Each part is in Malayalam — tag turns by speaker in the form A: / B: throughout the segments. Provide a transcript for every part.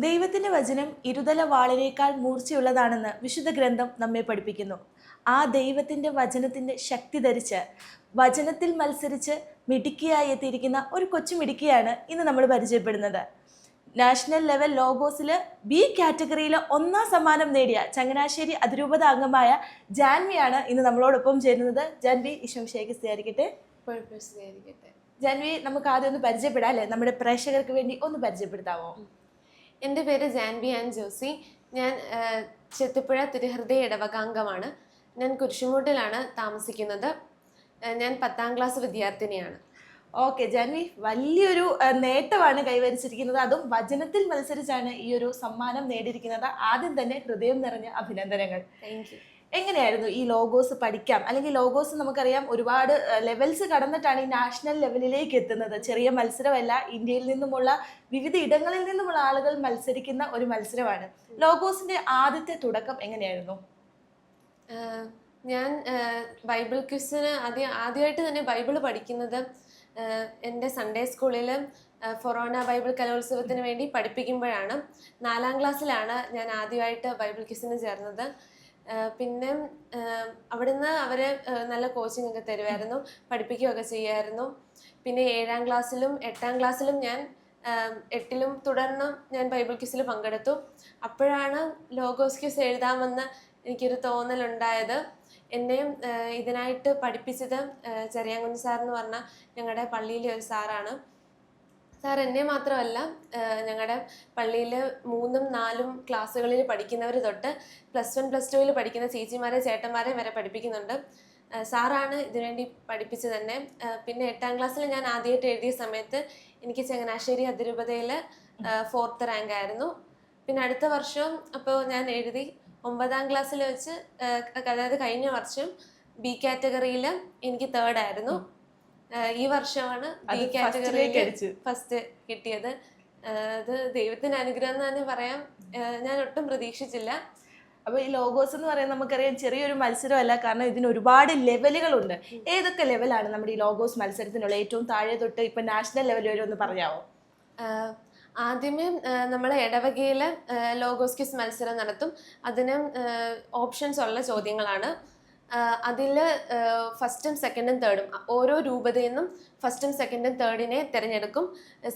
A: ദൈവത്തിന്റെ വചനം ഇരുതല വാളിനേക്കാൾ മൂർച്ചയുള്ളതാണെന്ന് വിശുദ്ധ ഗ്രന്ഥം നമ്മെ പഠിപ്പിക്കുന്നു. ആ ദൈവത്തിന്റെ വചനത്തിന്റെ ശക്തി ധരിച്ച് വചനത്തിൽ മത്സരിച്ച് മിടുക്കിയായി എത്തിയിരിക്കുന്ന ഒരു കൊച്ചു മിടുക്കിയാണ് ഇന്ന് നമ്മൾ പരിചയപ്പെടുന്നത്. നാഷണൽ ലെവൽ ലോഗോസിൽ ബി കാറ്റഗറിയിൽ ഒന്നാം സമ്മാനം നേടിയ ചങ്ങനാശ്ശേരി അതിരൂപത അംഗമായ ജാൻവിയാണ് ഇന്ന് നമ്മളോടൊപ്പം ചേരുന്നത്. ജാൻവി, ഈശോമിശിഹായ്ക്ക് സ്തുതിയായിരിക്കട്ടെ. ജാൻവി, നമുക്ക് ആദ്യം ഒന്ന് പരിചയപ്പെടാം അല്ലേ? നമ്മുടെ പ്രേക്ഷകർക്ക് വേണ്ടി ഒന്ന് പരിചയപ്പെടുത്താമോ?
B: എൻ്റെ പേര് ജാൻവി ആൻഡ് ജോസി. ഞാൻ ചെത്തിപ്പുഴ തിരുഹൃദയ ഇടവകാംഗമാണ്. ഞാൻ കുരിശുമൂട്ടിലാണ് താമസിക്കുന്നത്. ഞാൻ 10ാം ക്ലാസ് വിദ്യാർത്ഥിനിയാണ്.
A: ഓക്കെ ജാൻവി, വലിയൊരു നേട്ടമാണ് കൈവരിച്ചിരിക്കുന്നത്. അതും വചനത്തിൽ മത്സരിച്ചാണ് ഈ ഒരു സമ്മാനം നേടിയിരിക്കുന്നത്. ആദ്യം തന്നെ ഹൃദയം നിറഞ്ഞ അഭിനന്ദനങ്ങൾ.
B: Thank you.
A: എങ്ങനെയായിരുന്നു ഈ ലോഗോസ് പഠിക്കാം, അല്ലെങ്കിൽ ലോഗോസ് നമുക്കറിയാം ഒരുപാട് ലെവൽസ് കടന്നിട്ടാണ് ഈ നാഷണൽ ലെവലിലേക്ക് എത്തുന്നത്. ചെറിയ മത്സരമല്ല, ഇന്ത്യയിൽ നിന്നുമുള്ള വിവിധ ഇടങ്ങളിൽ നിന്നുമുള്ള ആളുകൾ മത്സരിക്കുന്ന ഒരു മത്സരമാണ്. ലോഗോസിന്റെ ആദ്യത്തെ തുടക്കം എങ്ങനെയായിരുന്നു?
B: ഞാൻ ബൈബിൾ ക്വിസിന് ആദ്യമായിട്ട് തന്നെ ബൈബിൾ പഠിക്കുന്നത് എൻ്റെ സൺഡേ സ്കൂളിൽ ഫൊറോന ബൈബിൾ കലോത്സവത്തിന് വേണ്ടി പഠിപ്പിക്കുമ്പോഴാണ്. 4ാം ക്ലാസ്സിലാണ് ഞാൻ ആദ്യമായിട്ട് ബൈബിൾ ക്വിസിന് ചേർന്നത്. പിന്നെ അവിടുന്ന് അവർ നല്ല കോച്ചിങ് ഒക്കെ തരുമായിരുന്നു, പഠിപ്പിക്കുകയൊക്കെ ചെയ്യുമായിരുന്നു. പിന്നെ 7ാം ക്ലാസ്സിലും 8ാം ക്ലാസ്സിലും ഞാൻ 8ലും തുടർന്ന് ഞാൻ ബൈബിൾ ക്വിസിൽ പങ്കെടുത്തു. അപ്പോഴാണ് ലോഗോസ് ക്വിസ് എഴുതാമെന്ന് എനിക്കൊരു തോന്നലുണ്ടായത്. എന്നെയും ഇതിനായിട്ട് പഠിപ്പിച്ചത് ചെറിയാങ്കുഞ്ഞ് സാർ എന്ന് പറഞ്ഞ ഞങ്ങളുടെ പള്ളിയിലെ ഒരു സാറാണ്. സാർ എന്നെ മാത്രമല്ല, ഞങ്ങളുടെ പള്ളിയിൽ 3ഉം 4ഉം ക്ലാസ്സുകളിൽ പഠിക്കുന്നവർ തൊട്ട് +1 +2 പഠിക്കുന്ന ചേച്ചിമാരെ ചേട്ടന്മാരെ വരെ പഠിപ്പിക്കുന്നുണ്ട്. സാറാണ് ഇതിനുവേണ്ടി പഠിപ്പിച്ചത് തന്നെ. പിന്നെ 8ാം ക്ലാസ്സിൽ ഞാൻ ആദ്യമായിട്ട് എഴുതിയ സമയത്ത് എനിക്ക് ചങ്ങനാശ്ശേരി അതിരൂപതയിൽ 4th റാങ്ക് ആയിരുന്നു. പിന്നെ അടുത്ത വർഷം അപ്പോൾ ഞാൻ എഴുതി 9ാം ക്ലാസ്സിൽ വെച്ച്, അതായത് കഴിഞ്ഞ വർഷം ബി കാറ്റഗറിയിൽ എനിക്ക് 3rd ആയിരുന്നു. ഈ വർഷമാണ് ബി കാറ്റഗറിയിൽ ഫസ്റ്റ് കിട്ടിയത്. അത് ദൈവത്തിന്റെ അനുഗ്രഹം എന്ന് തന്നെ പറയാം. ഞാൻ ഒട്ടും പ്രതീക്ഷിച്ചില്ല.
A: അപ്പൊ ഈ ലോഗോസ് എന്ന് പറയുന്നത് നമുക്കറിയാം ചെറിയൊരു മത്സരമല്ല, കാരണം ഇതിന് ഒരുപാട് ലെവലുകളുണ്ട്. ഏതൊക്കെ ലെവലാണ് നമ്മുടെ ഈ ലോഗോസ് മത്സരത്തിനുള്ള? ഏറ്റവും താഴെ തൊട്ട് ഇപ്പൊ നാഷണൽ ലെവൽ വരെ ഒന്ന് പറയാമോ?
B: ആദ്യമേ നമ്മൾ ഇടവകയിൽ ലോഗോസ് ക്വിസ് മത്സരം നടത്തും. അതിന് ഓപ്ഷൻസ് ഉള്ള ചോദ്യങ്ങളാണ്. അതിൽ 1ും 2ഉം 3ഉം ഓരോ രൂപതയിൽ നിന്നും 1ും 2ഉം 3നെ തിരഞ്ഞെടുക്കും.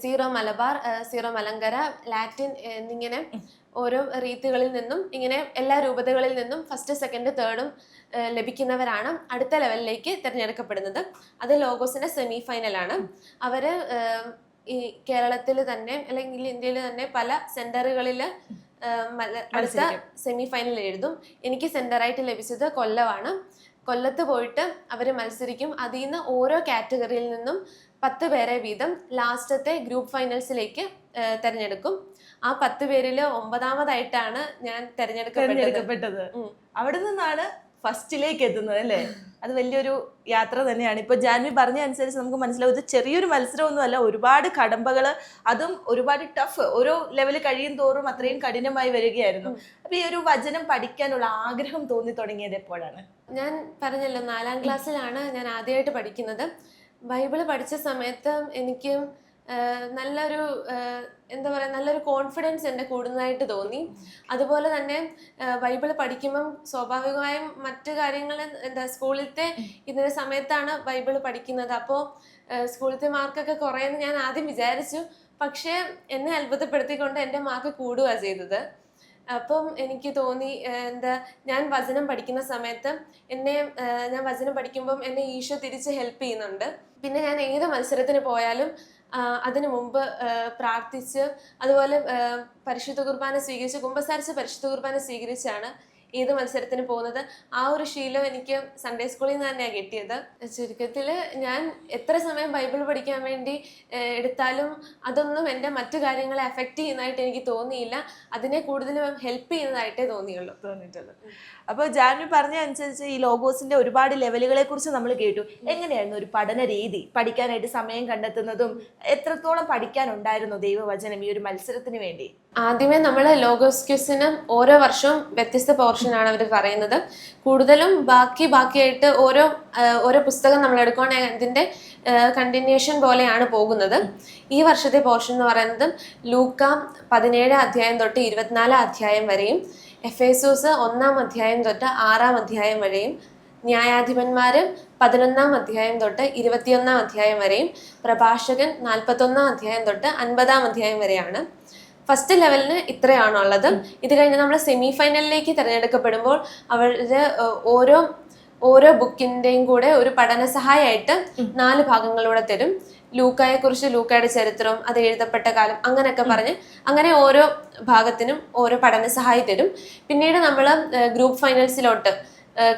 B: Zero Malabar, zero Malankara, Latin എന്നിങ്ങനെ ഓരോ റീത്തുകളിൽ നിന്നും, ഇങ്ങനെ എല്ലാ രൂപതകളിൽ നിന്നും 1ും 2ഉം 3ഉം ലഭിക്കുന്നവരാണ് അടുത്ത ലെവലിലേക്ക് തിരഞ്ഞെടുക്കപ്പെടുന്നത്. അത് ലോഗോസിന്റെ സെമി ഫൈനലാണ്. അവർ ഈ കേരളത്തിൽ തന്നെ അല്ലെങ്കിൽ ഇന്ത്യയിൽ തന്നെ പല സെന്ററുകളിൽ അടുത്ത സെമി ഫൈനൽ എഴുതും. എനിക്ക് സെന്ററായിട്ട് ലഭിച്ചത് കൊല്ലമാണ്. കൊല്ലത്ത് പോയിട്ട് അവർ മത്സരിക്കും. അതിൽ നിന്ന് ഓരോ കാറ്റഗറിയിൽ നിന്നും 10 പേരെ വീതം ലാസ്റ്റത്തെ ഗ്രൂപ്പ് ഫൈനൽസിലേക്ക് തിരഞ്ഞെടുക്കും. ആ 10 പേരിൽ 9ാമതായിട്ടാണ് ഞാൻ തിരഞ്ഞെടുക്കപ്പെട്ടത്.
A: അവിടെ നിന്നാണ് ഫസ്റ്റിലേക്ക് എത്തുന്നത് അല്ലേ? അത് വലിയൊരു യാത്ര തന്നെയാണ്. ഇപ്പൊ ജാൻവി പറഞ്ഞ അനുസരിച്ച് നമുക്ക് മനസ്സിലാവും ഇത് ചെറിയൊരു മത്സരമൊന്നുമല്ല, ഒരുപാട് കടമ്പകള്, അതും ഒരുപാട് ടഫ്. ഓരോ ലെവല് കഴിയും തോറും അത്രയും കഠിനമായി വരികയായിരുന്നു. അപ്പൊ ഈ ഒരു വചനം പഠിക്കാനുള്ള ആഗ്രഹം തോന്നി തുടങ്ങിയത് എപ്പോഴാണ്?
B: ഞാൻ പറഞ്ഞല്ലോ, 4ാം ക്ലാസ്സിലാണ് ഞാൻ ആദ്യമായിട്ട് പഠിക്കുന്നത്. ബൈബിള് പഠിച്ച സമയത്ത് എനിക്ക് നല്ലൊരു എന്താ പറയുക, നല്ലൊരു കോൺഫിഡൻസ് എൻ്റെ കൂടുന്നതായിട്ട് തോന്നി. അതുപോലെ തന്നെ ബൈബിള് പഠിക്കുമ്പം സ്വാഭാവികമായും മറ്റു കാര്യങ്ങൾ സ്കൂളിലത്തെ ഇതിൻ്റെ സമയത്താണ് ബൈബിള് പഠിക്കുന്നത്. അപ്പോൾ സ്കൂളിലത്തെ മാർക്കൊക്കെ കുറേയെന്ന് ഞാൻ ആദ്യം വിചാരിച്ചു. പക്ഷേ എന്നെ അത്ഭുതപ്പെടുത്തിക്കൊണ്ട് എൻ്റെ മാർക്ക് കൂടുകയാണ് ചെയ്തത്. അപ്പം എനിക്ക് തോന്നി, ഞാൻ വചനം പഠിക്കുന്ന സമയത്ത് ഞാൻ വചനം പഠിക്കുമ്പം എന്നെ ഈശോ തിരിച്ച് ഹെൽപ്പ് ചെയ്യുന്നുണ്ട്. പിന്നെ ഞാൻ ഏത് മത്സരത്തിന് പോയാലും അതിനു മുമ്പ് പ്രാർത്ഥിച്ച്, അതുപോലെ പരിശുദ്ധ കുർബാന സ്വീകരിച്ച്, കുമ്പസാരിച്ച് പരിശുദ്ധ കുർബാന സ്വീകരിച്ചാണ് ഏത് മത്സരത്തിന് പോകുന്നത്. ആ ഒരു ശീലം എനിക്ക് സൺഡേ സ്കൂളിൽ നിന്ന് തന്നെയാണ് കിട്ടിയത്. ചുരുക്കത്തിൽ ഞാൻ എത്ര സമയം ബൈബിൾ പഠിക്കാൻ വേണ്ടി എടുത്താലും അതൊന്നും എൻ്റെ മറ്റു കാര്യങ്ങളെ അഫക്റ്റ് ചെയ്യുന്നതായിട്ട് എനിക്ക് തോന്നിയില്ല. അതിനെ കൂടുതൽ ഹെൽപ്പ് ചെയ്യുന്നതായിട്ടേ തോന്നിയിട്ടുള്ളൂ.
A: അപ്പോൾ ജാൻവി പറഞ്ഞ അനുസരിച്ച് ഈ ലോഗോസിന്റെ ഒരുപാട് ലെവലുകളെ കുറിച്ച് നമ്മൾ കേട്ടു. എങ്ങനെയായിരുന്നു ഒരു പഠന രീതി? പഠിക്കാനായിട്ട് സമയം കണ്ടെത്തുന്നതും എത്രത്തോളം പഠിക്കാനുണ്ടായിരുന്നു ദൈവവചനം ഈ ഒരു മത്സരത്തിന് വേണ്ടി?
B: ആദ്യമേ നമ്മൾ ലോഗോസ് ക്വിസിന് ഓരോ വർഷവും വ്യത്യസ്ത പോർഷനാണ് അവർ പറയുന്നത്. കൂടുതലും ബാക്കിയായിട്ട് ഓരോ പുസ്തകം നമ്മൾ എടുക്കുകയാണെങ്കിൽ അതിൻ്റെ കണ്ടിന്യൂഷൻ പോലെയാണ് പോകുന്നത്. ഈ വർഷത്തെ പോർഷൻ എന്ന് പറയുന്നത് ലൂക്ക 17 അധ്യായം തൊട്ട് 24 അധ്യായം വരെയും, എഫേസോസ് 1 അധ്യായം തൊട്ട് 6 അധ്യായം വരെയും, ന്യായാധിപന്മാർ 11 അധ്യായം തൊട്ട് 21 അധ്യായം വരെയും, പ്രഭാഷകൻ 41 അധ്യായം തൊട്ട് 50 അധ്യായം വരെയാണ്. ഫസ്റ്റ് ലെവലിന് ഇത്രയാണുള്ളത്. ഇത് കഴിഞ്ഞ് നമ്മൾ സെമി ഫൈനലിലേക്ക് തിരഞ്ഞെടുക്കപ്പെടുമ്പോൾ അവരുടെ ഓരോ ബുക്കിൻ്റെയും കൂടെ ഒരു പഠന സഹായമായിട്ട് 4 ഭാഗങ്ങളൂടെ തരും. ലൂക്കായെ കുറിച്ച്, ലൂക്കായുടെ ചരിത്രം, അത് എഴുതപ്പെട്ട കാലം, അങ്ങനെയൊക്കെ പറഞ്ഞ് അങ്ങനെ ഓരോ ഭാഗത്തിനും ഓരോ പഠന സഹായം തരും. പിന്നീട് നമ്മൾ ഗ്രൂപ്പ് ഫൈനൽസിലോട്ട്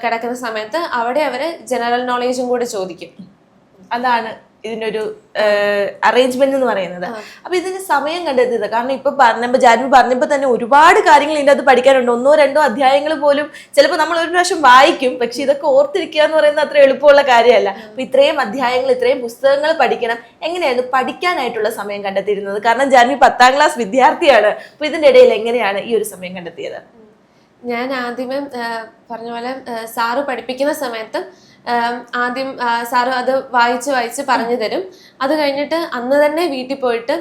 B: കിടക്കുന്ന സമയത്ത് അവിടെ അവര് ജനറൽ നോളേജും കൂടെ ചോദിക്കും.
A: അതാണ് ഇതിനൊരു അറേഞ്ച്മെന്റ് എന്ന് പറയുന്നത്. അപ്പൊ ഇതിന് സമയം കണ്ടെത്തിയത് കാരണം ഇപ്പൊ ജാൻവി പറഞ്ഞപ്പോ തന്നെ ഒരുപാട് കാര്യങ്ങൾ ഇതിൻ്റെ അത് പഠിക്കാനുണ്ട്. 1-2 അധ്യായങ്ങൾ പോലും ചിലപ്പോൾ നമ്മൾ ഒരു പ്രാവശ്യം വായിക്കും, പക്ഷെ ഇതൊക്കെ ഓർത്തിരിക്കുക എന്ന് പറയുന്നത് അത്ര എളുപ്പമുള്ള കാര്യമല്ല. അപ്പൊ ഇത്രയും അധ്യായങ്ങൾ, ഇത്രയും പുസ്തകങ്ങൾ പഠിക്കണം. എങ്ങനെയായിരുന്നു പഠിക്കാനായിട്ടുള്ള സമയം കണ്ടെത്തിയിരുന്നത്? കാരണം ജാൻവി 10ാം ക്ലാസ് വിദ്യാർത്ഥിയാണ്. അപ്പൊ ഇതിന്റെ ഇടയിൽ എങ്ങനെയാണ് ഈ ഒരു സമയം കണ്ടെത്തിയത്?
B: ഞാൻ ആദ്യമേ പറഞ്ഞ പോലെ സാറ് പഠിപ്പിക്കുന്ന സമയത്ത് ആദ്യം സാറ് അത് വായിച്ച് പറഞ്ഞു തരും. അത് കഴിഞ്ഞിട്ട് അന്ന് തന്നെ വീട്ടിൽ പോയിട്ട്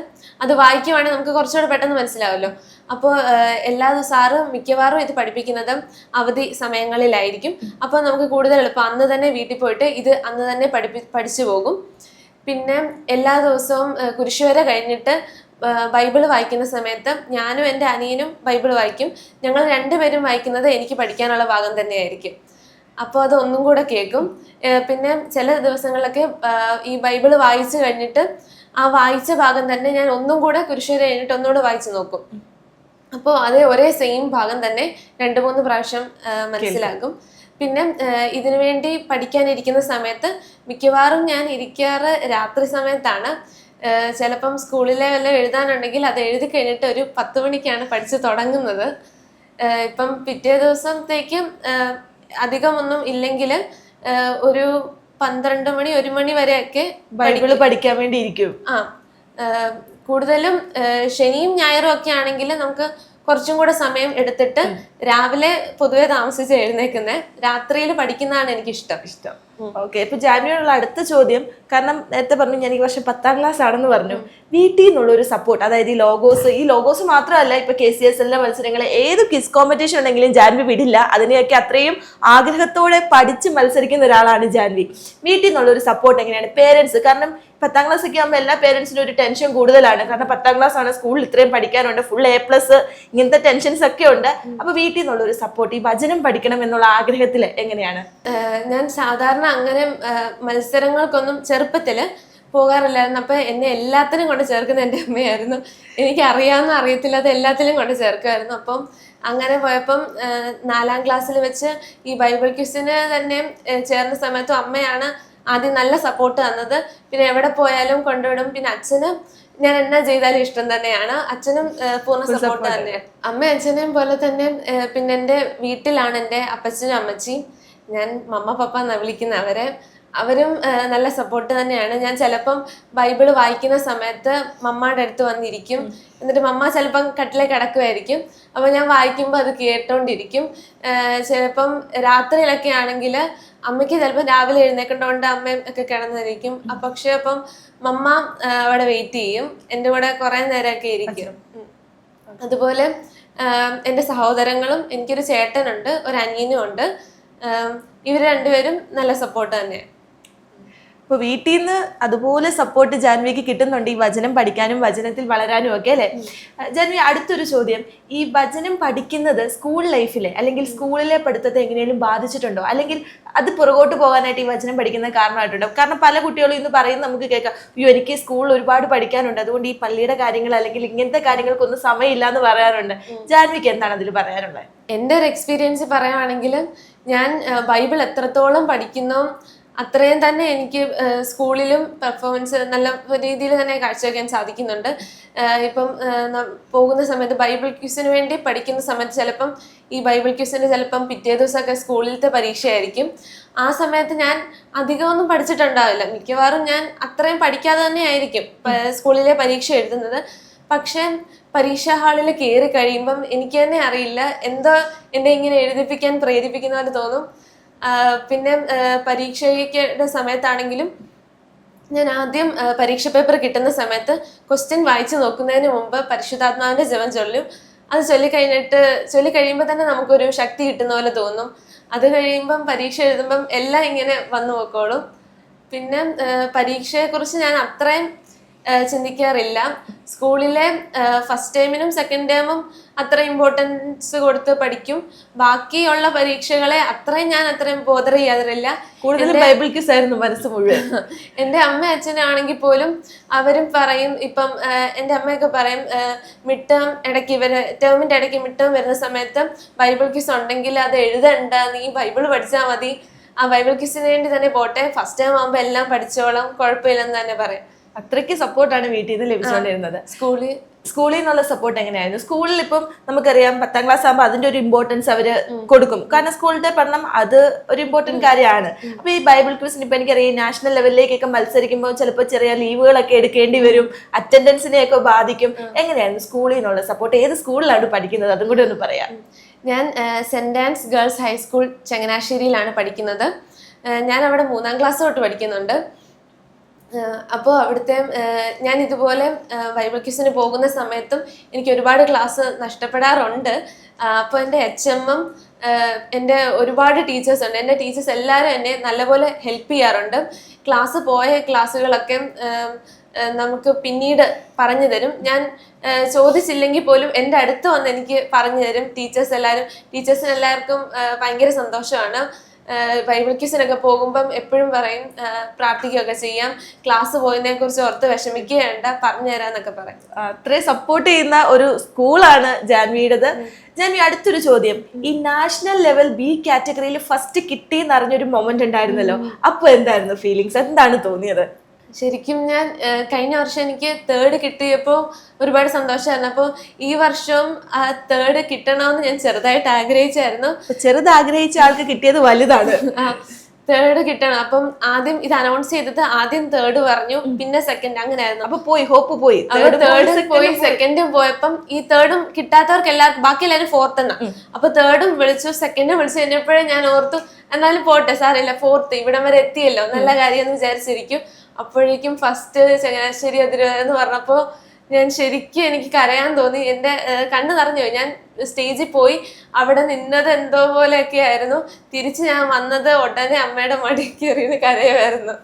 B: അത് വായിക്കുവാണെങ്കിൽ നമുക്ക് കുറച്ചുകൂടെ പെട്ടെന്ന് മനസ്സിലാവുമല്ലോ. അപ്പോൾ സാറ് മിക്കവാറും ഇത് പഠിപ്പിക്കുന്നത് അവധി സമയങ്ങളിലായിരിക്കും. അപ്പോൾ നമുക്ക് കൂടുതൽ എളുപ്പം അന്ന് തന്നെ വീട്ടിൽ പോയിട്ട് ഇത് അന്ന് തന്നെ പഠിച്ചു പോകും. പിന്നെ എല്ലാ ദിവസവും കുരിശുവര കഴിഞ്ഞിട്ട് ബൈബിള് വായിക്കുന്ന സമയത്ത് ഞാനും എൻ്റെ അനിയനും ബൈബിള് വായിക്കും. ഞങ്ങൾ 2 പേരും വായിക്കുന്നത് എനിക്ക് പഠിക്കാനുള്ള ഭാഗം തന്നെയായിരിക്കും. അപ്പോൾ അത് ഒന്നും കൂടെ കേൾക്കും. പിന്നെ ചില ദിവസങ്ങളിലൊക്കെ ഈ ബൈബിള് വായിച്ചു കഴിഞ്ഞിട്ട് ആ വായിച്ച ഭാഗം തന്നെ ഞാൻ ഒന്നും കൂടെ കുരിശുവര കഴിഞ്ഞിട്ട് ഒന്നുകൂടെ വായിച്ചു നോക്കും. അപ്പോൾ അത് ഒരേ സെയിം ഭാഗം തന്നെ 2-3 പ്രാവശ്യം മനസ്സിലാക്കും. പിന്നെ ഇതിനു വേണ്ടി പഠിക്കാനിരിക്കുന്ന സമയത്ത് മിക്കവാറും ഞാൻ ഇരിക്കാറ് രാത്രി സമയത്താണ്. ചിലപ്പം സ്കൂളിലെ വല്ല എഴുതാനുണ്ടെങ്കിൽ അത് എഴുതി കഴിഞ്ഞിട്ട് ഒരു 10 മണിക്കാണ് പഠിച്ചു തുടങ്ങുന്നത്. ഇപ്പം പിറ്റേ ദിവസത്തേക്കും അധികമൊന്നും ഇല്ലെങ്കിൽ ഒരു 12 മണി 1 മണി വരെയൊക്കെ
A: ബൈബിള് പഠിക്കാൻ വേണ്ടി ഇരിക്കും.
B: കൂടുതലും ശനിയും ഞായറും ഒക്കെ ആണെങ്കിൽ നമുക്ക് കുറച്ചും കൂടെ സമയം എടുത്തിട്ട് രാവിലെ പൊതുവെ താമസിച്ച് എഴുന്നേക്കുന്നത്, രാത്രിയിൽ പഠിക്കുന്നതാണ് എനിക്ക് ഇഷ്ടം.
A: ഓക്കെ, ഇപ്പൊ ജാൻവിയോടുള്ള അടുത്ത ചോദ്യം, കാരണം നേരത്തെ പറഞ്ഞു ഞാൻ ഈ വർഷം 10ാം ക്ലാസ് ആണെന്ന് പറഞ്ഞു, വീട്ടിൽ നിന്നുള്ള ഒരു സപ്പോർട്ട്, അതായത് ഈ ലോഗോസ് മാത്രമല്ല, ഇപ്പൊ KCSL മത്സരങ്ങൾ ഏത് ക്വിസ് കോമ്പറ്റീഷൻ ഉണ്ടെങ്കിലും ജാൻവി വിടില്ല. അതിനെയൊക്കെ അത്രയും ആഗ്രഹത്തോടെ പഠിച്ച് മത്സരിക്കുന്ന ഒരാളാണ് ജാൻവി. വീട്ടിൽ നിന്നുള്ള ഒരു സപ്പോർട്ട് എങ്ങനെയാണ്? പേരൻസ്, കാരണം 10ാം ക്ലാസ് ഒക്കെ ആകുമ്പോൾ എല്ലാ പേരൻസിനും ഒരു ടെൻഷൻ കൂടുതലാണ്. കാരണം 10ാം ക്ലാസ് ആണ്, സ്കൂളിൽ ഇത്രയും പഠിക്കാനുണ്ട്, ഫുൾ A+, ഇങ്ങനത്തെ ടെൻഷൻസ് ഒക്കെ ഉണ്ട്. അപ്പൊ വീട്ടിൽ നിന്നുള്ള ഒരു സപ്പോർട്ട്, ഈ വചനം പഠിക്കണം എന്നുള്ള ആഗ്രഹത്തിൽ എങ്ങനെയാണ്?
B: ഞാൻ സാധാരണ അങ്ങനെ മത്സരങ്ങൾക്കൊന്നും ചെറുപ്പത്തില് പോകാറില്ലായിരുന്നു. അപ്പൊ എന്നെ എല്ലാത്തിനും കൊണ്ട് ചേർക്കുന്ന എൻ്റെ അമ്മയായിരുന്നു. എനിക്ക് അറിയാവുന്ന അറിയത്തില്ലാത്ത എല്ലാത്തിലും കൊണ്ട് ചേർക്കുമായിരുന്നു. അപ്പം അങ്ങനെ പോയപ്പം 4ാം ക്ലാസ്സിൽ വെച്ച് ഈ ബൈബിൾ ക്വിസിന് തന്നെ ചേർന്ന സമയത്തും അമ്മയാണ് ആദ്യം നല്ല സപ്പോർട്ട് തന്നത്. പിന്നെ എവിടെ പോയാലും കൊണ്ടുവിടും. പിന്നെ അച്ഛന് ഞാൻ എന്നാ ചെയ്താലും ഇഷ്ടം തന്നെയാണ്. അച്ഛനും പൂർണ്ണ സപ്പോർട്ട് തന്നെയാണ്. അമ്മയും അച്ഛനെയും പോലെ തന്നെ പിന്നെ എൻ്റെ വീട്ടിലാണ് എൻ്റെ അപ്പച്ചനും അമ്മച്ചിയും. ഞാൻ മമ്മ പപ്പ എന്നാ വിളിക്കുന്ന അവരും നല്ല സപ്പോർട്ട് തന്നെയാണ്. ഞാൻ ചിലപ്പം ബൈബിള് വായിക്കുന്ന സമയത്ത് മമ്മയുടെ അടുത്ത് വന്നിരിക്കും. എന്നിട്ട് മമ്മ ചിലപ്പം കട്ടിലേക്ക് കിടക്കുമായിരിക്കും. അപ്പോൾ ഞാൻ വായിക്കുമ്പോൾ അത് കേട്ടോണ്ടിരിക്കും. ചിലപ്പം രാത്രിയിലൊക്കെ ആണെങ്കിൽ അമ്മയ്ക്ക് ചിലപ്പോൾ രാവിലെ എഴുന്നേക്കേണ്ടതുകൊണ്ട് അമ്മയും ഒക്കെ കിടന്നിരിക്കും. പക്ഷെ അപ്പം മമ്മ അവിടെ വെയിറ്റ് ചെയ്യും, എൻ്റെ കൂടെ കുറേ നേരമൊക്കെ ഇരിക്കും. അതുപോലെ എൻ്റെ സഹോദരങ്ങളും, എനിക്കൊരു ചേട്ടനുണ്ട്, ഒരു അനിയനും ഉണ്ട്. ഇവർ 2 പേരും നല്ല സപ്പോർട്ട് തന്നെയാണ്.
A: ഇപ്പൊ വീട്ടിൽ നിന്ന് അതുപോലെ സപ്പോർട്ട് ജാൻവിക്ക് കിട്ടുന്നുണ്ട്, ഈ വചനം പഠിക്കാനും വചനത്തിൽ വളരാനും ഒക്കെ അല്ലെ? ജാൻവി, അടുത്തൊരു ചോദ്യം, ഈ വചനം പഠിക്കുന്നത് സ്കൂൾ ലൈഫിലെ അല്ലെങ്കിൽ സ്കൂളിലെ പഠിത്തത്തെ എങ്ങനെയും ബാധിച്ചിട്ടുണ്ടോ? അല്ലെങ്കിൽ അത് പുറകോട്ട് പോകാനായിട്ട് ഈ വചനം പഠിക്കുന്നത് കാരണമായിട്ടുണ്ടോ? കാരണം പല കുട്ടികളും ഇന്ന് പറയുന്നത് നമുക്ക് കേൾക്കാം, അയ്യോ എനിക്ക് സ്കൂളിൽ ഒരുപാട് പഠിക്കാനുണ്ട്, അതുകൊണ്ട് ഈ പള്ളിയുടെ കാര്യങ്ങൾ അല്ലെങ്കിൽ ഇങ്ങനത്തെ കാര്യങ്ങൾക്കൊന്നും സമയമില്ല എന്ന് പറയാറുണ്ട്. ജാൻവിക്ക് എന്താണ് അതിൽ പറയാനുള്ളത്?
B: എൻ്റെ ഒരു എക്സ്പീരിയൻസ് പറയുകയാണെങ്കിൽ ഞാൻ ബൈബിൾ എത്രത്തോളം പഠിക്കുന്നോ അത്രയും തന്നെ എനിക്ക് സ്കൂളിലും പെർഫോമൻസ് നല്ല രീതിയിൽ തന്നെ കാഴ്ചവെക്കാൻ സാധിക്കുന്നുണ്ട്. ഇപ്പം പോകുന്ന സമയത്ത് ബൈബിൾ ക്വിസിന് വേണ്ടി പഠിക്കുന്ന സമയത്ത് ചിലപ്പം ഈ ബൈബിൾ ക്വിസിന് ചിലപ്പം പിറ്റേ ദിവസമൊക്കെ സ്കൂളിലത്തെ പരീക്ഷയായിരിക്കും. ആ സമയത്ത് ഞാൻ അധികമൊന്നും പഠിച്ചിട്ടുണ്ടാവില്ല. മിക്കവാറും ഞാൻ അത്രയും പഠിക്കാതെ തന്നെ ആയിരിക്കും സ്കൂളിലെ പരീക്ഷ എഴുതുന്നത്. പക്ഷെ പരീക്ഷാ ഹാളിൽ കയറി കഴിയുമ്പം എനിക്ക് തന്നെ അറിയില്ല എന്താ എന്നെ ഇങ്ങനെ എഴുതിപ്പിക്കാൻ പ്രേരിപ്പിക്കുന്ന പോലെ തോന്നും. പിന്നെ പരീക്ഷയുടെ സമയത്താണെങ്കിലും ഞാൻ ആദ്യം പരീക്ഷ പേപ്പർ കിട്ടുന്ന സമയത്ത് ക്വസ്റ്റ്യൻ വായിച്ചു നോക്കുന്നതിന് മുമ്പ് പരിശുദ്ധാത്മാവിന്റെ ജപം ചൊല്ലും. അത് ചൊല്ലിക്കഴിയുമ്പോൾ തന്നെ നമുക്കൊരു ശക്തി കിട്ടുന്ന പോലെ തോന്നും. അത് കഴിയുമ്പം പരീക്ഷ എഴുതുമ്പം എല്ലാം ഇങ്ങനെ വന്നു പോയിക്കോളും. പിന്നെ പരീക്ഷയെക്കുറിച്ച് ഞാൻ അത്രയും ചിന്തിക്കാറില്ല. സ്കൂളിലെ ഫസ്റ്റ് ടൈമിനും സെക്കൻഡ് ടൈമും അത്ര ഇമ്പോർട്ടൻസ് കൊടുത്ത് പഠിക്കും. ബാക്കിയുള്ള പരീക്ഷകളെ അത്രയും ബോധർ ചെയ്യാറില്ല.
A: കൂടുതൽ ബൈബിൾ ക്വിസ് ആയിരുന്നു മനസ്സ് മുഴുവൻ.
B: എൻ്റെ അമ്മ അച്ഛനാണെങ്കിൽ പോലും അവരും പറയും, ഇപ്പം എൻ്റെ അമ്മയൊക്കെ പറയും, മിഡ് ടേം ഇടയ്ക്ക് ടേമിൻ്റെ ഇടയ്ക്ക് മിഡ് ടേം വരുന്ന സമയത്ത് ബൈബിൾ ക്വിസ് ഉണ്ടെങ്കിൽ അത് എഴുതണ്ട, നീ ബൈബിൾ പഠിച്ചാൽ മതി, ആ ബൈബിൾ ക്വിസിന് വേണ്ടി തന്നെ പോട്ടെ, ഫസ്റ്റ് ടൈം ആകുമ്പോൾ എല്ലാം പഠിച്ചോളാം, കുഴപ്പമില്ലെന്ന് തന്നെ പറയും.
A: അത്രയ്ക്ക് സപ്പോർട്ടാണ് വീട്ടിൽ നിന്ന് ലഭിച്ചുകൊണ്ടിരുന്നത്. സ്കൂളിൽ നിന്നുള്ള സപ്പോർട്ട് എങ്ങനെയായിരുന്നു? സ്കൂളിൽ ഇപ്പം നമുക്കറിയാം 10ാം ക്ലാസ് ആകുമ്പോൾ അതിന്റെ ഒരു ഇമ്പോർട്ടൻസ് അവര് കൊടുക്കും, കാരണം സ്കൂളിന്റെ പഠനം അത് ഒരു ഇമ്പോർട്ടന്റ് കാര്യമാണ്. അപ്പൊ ഈ ബൈബിൾ ക്വിസിന് ഇപ്പൊ എനിക്കറിയാം നാഷണൽ ലെവലിലേക്കൊക്കെ മത്സരിക്കുമ്പോൾ ചിലപ്പോൾ ചെറിയ ലീവുകളൊക്കെ എടുക്കേണ്ടി വരും, അറ്റൻഡൻസിനെയൊക്കെ ബാധിക്കും. എങ്ങനെയായിരുന്നു സ്കൂളിൽ നിന്നുള്ള സപ്പോർട്ട്? ഏത് സ്കൂളിലാണ് പഠിക്കുന്നത്? അതും കൂടി ഒന്ന് പറയാം.
B: ഞാൻ സെന്റ് ആൻസ് ഗേൾസ് ഹൈസ്കൂൾ ചങ്ങനാശ്ശേരിയിലാണ് പഠിക്കുന്നത്. ഞാൻ അവിടെ 3ാം ക്ലാസ് തൊട്ട് പഠിക്കുന്നുണ്ട്. അപ്പോൾ അവിടുത്തെ ഞാൻ ഇതുപോലെ ബൈബിൾ ക്വിസിന് പോകുന്ന സമയത്തും എനിക്ക് ഒരുപാട് ക്ലാസ് നഷ്ടപ്പെടാറുണ്ട്. അപ്പോൾ എൻ്റെ HM എൻ്റെ ഒരുപാട് ടീച്ചേഴ്സ് ഉണ്ട്. എൻ്റെ ടീച്ചേഴ്സ് എല്ലാവരും എന്നെ നല്ലപോലെ ഹെൽപ്പ് ചെയ്യാറുണ്ട്. പോയ ക്ലാസ്സുകളൊക്കെ നമുക്ക് പിന്നീട് പറഞ്ഞു തരും. ഞാൻ ചോദിച്ചില്ലെങ്കിൽ പോലും എൻ്റെ അടുത്ത് വന്ന് എനിക്ക് പറഞ്ഞു തരും ടീച്ചേഴ്സിന് എല്ലാവർക്കും ഭയങ്കര സന്തോഷമാണ്. ബൈബിൾ ക്വിസിനൊക്കെ പോകുമ്പം എപ്പോഴും പറയും, പ്രാർത്ഥിക്കുകയൊക്കെ ചെയ്യാം, ക്ലാസ് പോയതിനെ കുറിച്ച് ഓർത്ത് വിഷമിക്കുകയുണ്ട, പറഞ്ഞു തരാന്നൊക്കെ പറയും.
A: അത്രയും സപ്പോർട്ട് ചെയ്യുന്ന ഒരു സ്കൂളാണ് ജാൻവിയുടേത്. ജാൻവി, അടുത്തൊരു ചോദ്യം. ഈ നാഷണൽ ലെവൽ B കാറ്റഗറിയിൽ ഫസ്റ്റ് കിട്ടി എന്നറിഞ്ഞൊരു മൊമെന്റ് ഉണ്ടായിരുന്നല്ലോ, അപ്പൊ എന്തായിരുന്നു ഫീലിങ്സ്? എന്താണ് തോന്നിയത്?
B: ശരിക്കും ഞാൻ കഴിഞ്ഞ വർഷം എനിക്ക് 3rd കിട്ടിയപ്പോൾ ഒരുപാട് സന്തോഷമായിരുന്നു. അപ്പോൾ ഈ വർഷവും 3rd കിട്ടണമെന്ന് ഞാൻ ചെറുതായിട്ട് ആഗ്രഹിച്ചായിരുന്നു.
A: ആഗ്രഹിച്ച ആൾക്ക് കിട്ടിയത് വലുതാണ്.
B: 3rd കിട്ടണം. അപ്പം ആദ്യം ഇത് അനൗൺസ് ചെയ്തത് ആദ്യം 3rd പറഞ്ഞു, പിന്നെ 2nd, അങ്ങനെയായിരുന്നു.
A: അപ്പൊ ഹോപ്പ് പോയി.
B: 3rd പോയി, 2nd പോയപ്പം ഈ 3rd ബാക്കി എല്ലാവരും 4th എന്നാ. അപ്പൊ 3rd വിളിച്ചു, 2nd വിളിച്ചു കഴിഞ്ഞപ്പോഴേ ഞാൻ ഓർത്തു, എന്നാലും പോട്ടെ സാറില്ല, 4th ഇവിടം വരെ എത്തിയല്ലോ, നല്ല കാര്യം എന്ന് വിചാരിച്ചിരിക്കും. അപ്പോഴേക്കും ഫസ്റ്റ് ചങ്ങനാശ്ശേരി എന്ന് പറഞ്ഞപ്പോൾ എനിക്ക് കരയാൻ തോന്നി. എൻ്റെ കണ്ണ് നിറഞ്ഞു പോയി. ഞാൻ സ്റ്റേജിൽ പോയി അവിടെ നിന്നത് എന്തോ പോലെയൊക്കെ ആയിരുന്നു. തിരിച്ച് ഞാൻ വന്നത് ഉടനെ അമ്മയുടെ മടി കയറിയത് കരയുമായിരുന്നു.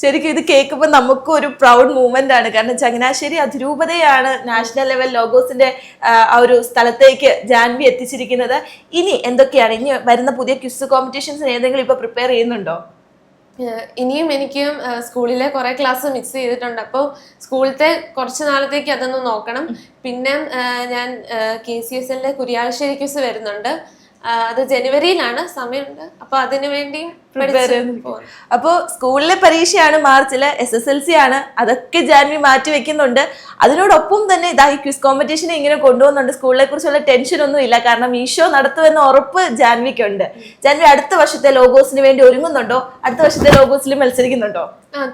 A: ശരിക്കും ഇത് കേൾക്കുമ്പോൾ നമുക്ക് ഒരു പ്രൗഡ് മൂവ്മെന്റ് ആണ്. കാരണം ചങ്ങനാശ്ശേരി അതിരൂപതയാണ് നാഷണൽ ലെവൽ ലോഗോസിന്റെ ആ ഒരു സ്ഥലത്തേക്ക് ജാൻവി എത്തിച്ചിരിക്കുന്നത്. ഇനി എന്തൊക്കെയാണ് ഇനി വരുന്ന പുതിയ ക്വിസ് കോമ്പറ്റീഷൻസിന് ഏതെങ്കിലും ഇപ്പൊ പ്രിപ്പയർ ചെയ്യുന്നുണ്ടോ?
B: ഇനിയും എനിക്ക് സ്കൂളിലെ കുറെ ക്ലാസ് മിക്സ് ചെയ്തിട്ടുണ്ട്. അപ്പോൾ സ്കൂളിലത്തെ കുറച്ച് നാളത്തേക്ക് അതൊന്ന് നോക്കണം. പിന്നെ ഞാൻ KCSL കുരിയാശ്ശേരി ക്വിസ് വരുന്നുണ്ട്. അത് ജനുവരിയിലാണ്, സമയമുണ്ട്. അപ്പൊ അതിനു വേണ്ടി
A: അപ്പോ സ്കൂളിലെ പരീക്ഷയാണ് മാർച്ചില്, SSLC ആണ്, അതൊക്കെ ജാൻവി മാറ്റി വെക്കുന്നുണ്ട്. അതിനോടൊപ്പം തന്നെ ഇതാ ഈ ക്വിസ് കോമ്പറ്റീഷനെ ഇങ്ങനെ കൊണ്ടുപോകുന്നുണ്ട്. സ്കൂളിനെ കുറിച്ചുള്ള ടെൻഷൻ ഒന്നും ഇല്ല, കാരണം ഈ ഷോ നടത്തുമെന്ന ഉറപ്പ് ജാൻവിക്കുണ്ട്. ജാൻവി അടുത്ത വർഷത്തെ ലോഗോസിന് വേണ്ടി ഒരുങ്ങുന്നുണ്ടോ? അടുത്ത വർഷത്തെ ലോഗോസിൽ മത്സരിക്കുന്നുണ്ടോ?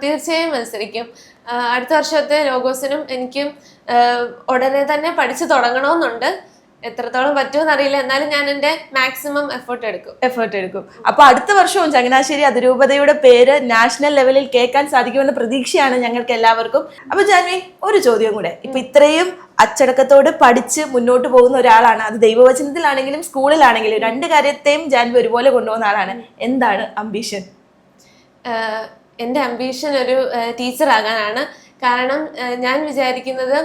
B: തീർച്ചയായും മത്സരിക്കും. അടുത്ത വർഷത്തെ ലോഗോസിനും എനിക്ക് ഉടനെ തന്നെ പഠിച്ചു തുടങ്ങണമെന്നുണ്ട്. എത്രത്തോളം പറ്റുമെന്ന് അറിയില്ല, എന്നാലും ഞാൻ എൻ്റെ മാക്സിമം എഫേർട്ട് എടുക്കും.
A: അപ്പൊ അടുത്ത വർഷവും ചങ്ങനാശ്ശേരി അതിരൂപതയുടെ പേര് നാഷണൽ ലെവലിൽ കേൾക്കാൻ സാധിക്കുമെന്ന പ്രതീക്ഷയാണ് ഞങ്ങൾക്ക് എല്ലാവർക്കും. അപ്പൊ ജാൻവി, ഒരു ചോദ്യം കൂടെ. ഇപ്പൊ ഇത്രയും അച്ചടക്കത്തോട് പഠിച്ച് മുന്നോട്ട് പോകുന്ന ഒരാളാണ്, അത് ദൈവവചനത്തിലാണെങ്കിലും സ്കൂളിലാണെങ്കിലും രണ്ട് കാര്യത്തെയും ജാൻവി ഒരുപോലെ കൊണ്ടുപോകുന്ന ആളാണ്. എന്താണ് അംബീഷൻ?
B: എൻ്റെ അംബീഷൻ ഒരു ടീച്ചർ ആകാനാണ്. കാരണം ഞാൻ വിചാരിക്കുന്നത്